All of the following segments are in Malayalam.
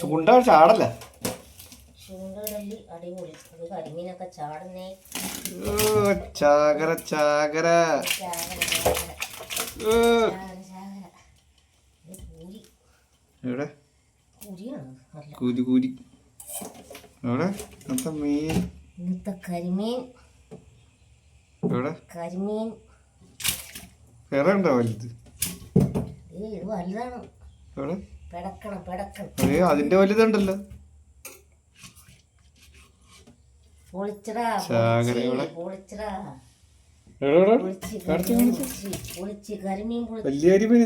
ചൂണ്ട ചാടല്ല ചൂണ്ടകടലിൽ അടിപൊളി കരിമീനൊക്കെ ചാടുന്നേ. ചാകര ചാകര എവിടെ കൂരി കൂരി എവിടെ ഇന്നത്തെ മീൻ ഇന്നത്തെ കരിമീൻ എവിടെ കരിമീൻ വേറെ ഉണ്ടോ വലുത്? ഇത് വലുതാണ്. എവിടെ പെടക്കണം പെടക്കണം. അതിന്റെ വലുതുണ്ടല്ലോ. പൊളിച്ചടാ പൊളിച്ചടാ പൊളിച്ച് കരിമീൻ വലിയ കരിമീൻ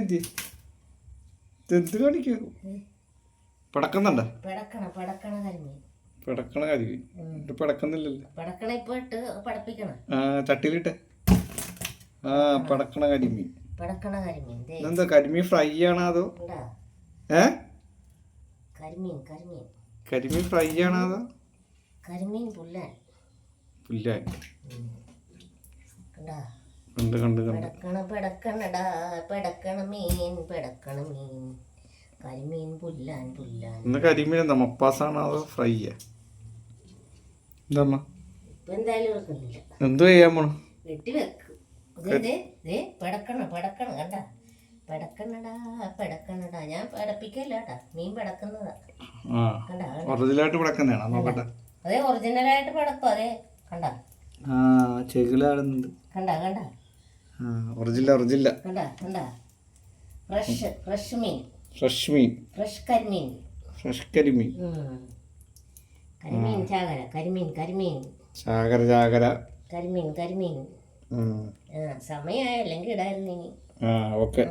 എന്ത് കാണിക്കൂ? പടക്കുന്നുണ്ട? പെടക്കണ പെടക്കണ കരിമീൻ പടക്കണ കരിമീൻ പടക്കുന്നില്ലല്ലോ. പടക്കണ ഇപ്പൊ ഇട്ട് പടപ്പിക്കണം. ചട്ടിയിലിട്ടെ. പടക്കണ കരിമീൻ. പടക്കണ കരിമീൻ എന്താ കരിമീൻ ഫ്രൈ ആണോ അതോ കരിമീൻ കരിമീൻ കരിമീൻ ഫ്രൈ ആണോ അതോ കരിമീൻ പുല്ലാൻ പുല്ലാൻ? കണ്ടാ കണ്ട് കണ്ട് കണ്ട്. പെടക്കണ പെടക്കണടാ പെടക്കണ മീൻ പെടക്കണ മീൻ കരിമീൻ പുല്ലാൻ പുല്ലാൻ. ഇന്ന് കരിമീൻ എന്താ മപ്പാസാണോ അതോ ഫ്രൈ? എന്താ ഇപ്പൊ എന്തായാലും എടുക്കുന്നില്ല. എന്തു ചെയ്യാൻ പോണു? വെട്ടി വെക്കും. പെടക്കണ പെടക്കണ കണ്ട പെടക്കണടാ പെടക്കണടാ. ഞാൻ പെടപ്പിക്കല്ല കേട്ടാ, മീൻ പെടക്കുന്നതാ. ഒറിജിനലായിട്ട് പെടക്കുന്നതാണോ? നോക്കട്ടെ. അതെ ഒറിജിനലായിട്ട് പെടക്കും. അതെ കണ്ട ചെകിലാടുന്നുണ്ട്. കണ്ട കണ്ട ഒറിജിനൽ ഒറിജിനൽ കണ്ട കണ്ട. ഫ്രഷ് ഫ്രഷ് മീൻ ഫ്രഷ് മീൻ ഫ്രഷ് കരിമീൻ ഫ്രഷ് കരിമീൻ. കരിമീൻ ചാകര കരിമീൻ കരിമീൻ ചാകര ചാകര കരിമീൻ കരിമീൻ. സമയമായില്ലെങ്കിൽ ഇടായിരുന്നു ഇനി. ഓക്കെ.